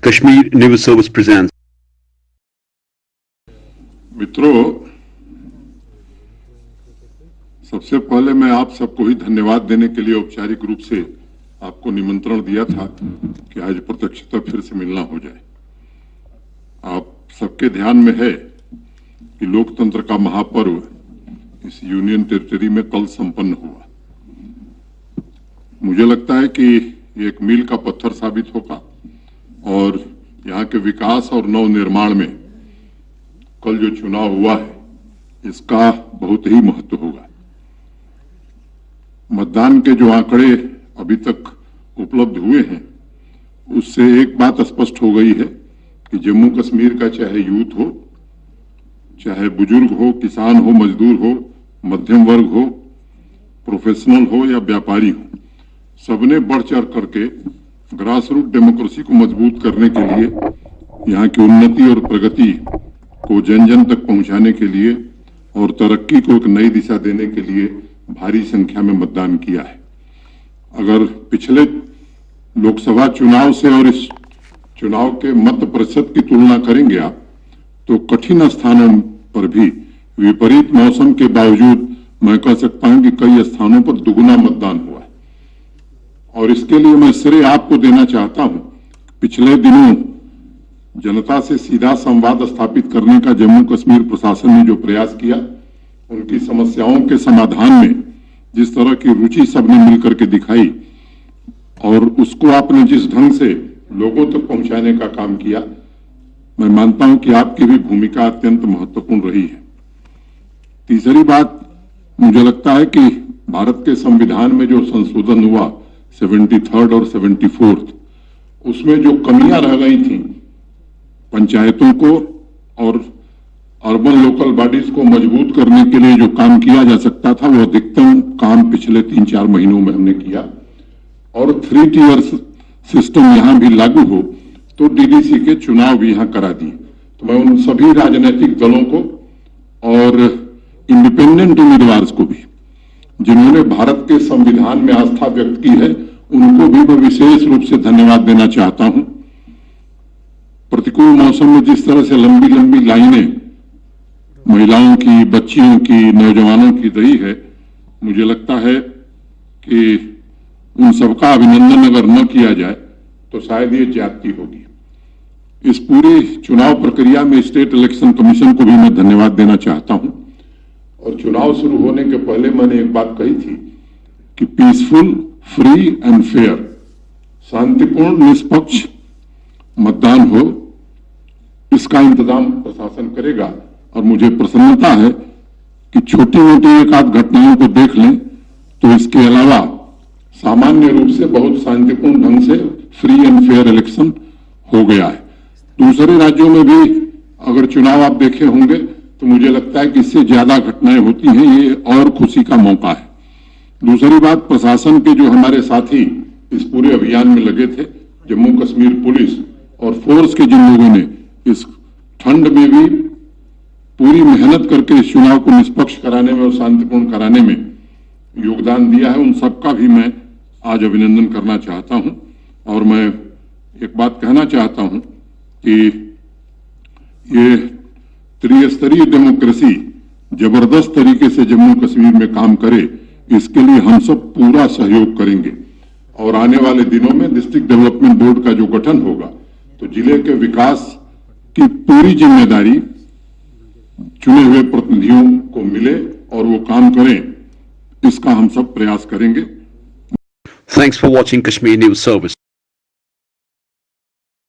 Kashmir News Service presents. मित्रों, सबसे पहले मैं आप सबको ही धन्यवाद देने के लिए औपचारिक रूप से आपको निमंत्रण दिया था कि आज प्रत्यक्षता फिर से मिलना हो जाए। आप सबके ध्यान में है कि लोकतंत्र का महापर्व इस यूनियन टेरिटरी में कल संपन्न हुआ। मुझे लगता है कि ये एक मील का पत्थर साबित होगा और यहाँ के विकास और नवनिर्माण में कल जो चुनाव हुआ है इसका बहुत ही महत्व होगा। मतदान के जो आंकड़े अभी तक उपलब्ध हुए हैं उससे एक बात स्पष्ट हो गई है कि जम्मू कश्मीर का चाहे यूथ हो, चाहे बुजुर्ग हो, किसान हो, मजदूर हो, मध्यम वर्ग हो, प्रोफेशनल हो या व्यापारी हो, सबने बढ़ चढ़ करके ग्रास रूट डेमोक्रेसी को मजबूत करने के लिए, यहाँ की उन्नति और प्रगति को जन जन तक पहुंचाने के लिए और तरक्की को एक नई दिशा देने के लिए भारी संख्या में मतदान किया है। अगर पिछले लोकसभा चुनाव से और इस चुनाव के मत प्रतिशत की तुलना करेंगे आप, तो कठिन स्थानों पर भी विपरीत मौसम के बावजूद मैं कह सकता हूं कि कई स्थानों पर दुगुना मतदान हुआ है। और इसके लिए मैं श्रेय आपको देना चाहता हूं। पिछले दिनों जनता से सीधा संवाद स्थापित करने का जम्मू कश्मीर प्रशासन ने जो प्रयास किया, उनकी समस्याओं के समाधान में जिस तरह की रुचि सबने मिलकर के दिखाई और उसको आपने जिस ढंग से लोगों तक पहुंचाने का काम किया, मैं मानता हूं कि आपकी भी भूमिका अत्यंत महत्वपूर्ण रही है। तीसरी बात, मुझे लगता है कि भारत के संविधान में जो संशोधन हुआ 73rd और 74th, उसमें जो कमियां रह गई थी, पंचायतों को और अर्बन लोकल बॉडीज को मजबूत करने के लिए जो काम किया जा सकता था, वो अधिकतम काम पिछले 3-4 महीनों में हमने किया। और 3 टियर सिस्टम यहां भी लागू हो तो डीडीसी के चुनाव भी यहां करा दिए। तो मैं उन सभी राजनीतिक दलों को और इंडिपेंडेंट उम्मीदवार को भी, जिन्होंने भारत के संविधान में आस्था व्यक्त की है, उनको भी मैं विशेष रूप से धन्यवाद देना चाहता हूं। प्रतिकूल मौसम में जिस तरह से लंबी लंबी लाइनें महिलाओं की, बच्चियों की, नौजवानों की रही है, मुझे लगता है कि उन सबका अभिनंदन अगर न किया जाए तो शायद ये ज्यादती होगी। इस पूरी चुनाव प्रक्रिया में स्टेट इलेक्शन कमीशन को भी मैं धन्यवाद देना चाहता हूं। और चुनाव शुरू होने के पहले मैंने एक बात कही थी कि पीसफुल, फ्री एंड फेयर, शांतिपूर्ण, निष्पक्ष मतदान हो, इसका इंतजाम प्रशासन करेगा। और मुझे प्रसन्नता है कि छोटी मोटी एक आध घटनाओं को देख लें तो इसके अलावा सामान्य रूप से बहुत शांतिपूर्ण ढंग से फ्री एंड फेयर इलेक्शन हो गया है। दूसरे राज्यों में भी अगर चुनाव आप देखे होंगे तो मुझे लगता है कि इससे ज्यादा घटनाएं होती हैं, ये और खुशी का मौका है। दूसरी बात, प्रशासन के जो हमारे साथी इस पूरे अभियान में लगे थे, जम्मू कश्मीर पुलिस और फोर्स के जिन लोगों ने इस ठंड में भी पूरी मेहनत करके इस चुनाव को निष्पक्ष कराने में और शांतिपूर्ण कराने में योगदान दिया है, उन सबका भी मैं आज अभिनंदन करना चाहता हूं। और मैं एक बात कहना चाहता हूं कि ये त्रिस्तरीय डेमोक्रेसी जबरदस्त तरीके से जम्मू कश्मीर में काम करे, इसके लिए हम सब पूरा सहयोग करेंगे। और आने वाले दिनों में डिस्ट्रिक्ट डेवलपमेंट बोर्ड का जो गठन होगा तो जिले के विकास की पूरी जिम्मेदारी चुने हुए प्रतिनिधियों को मिले और वो काम करें, इसका हम सब प्रयास करेंगे। Thanks for watching Kashmir News Service.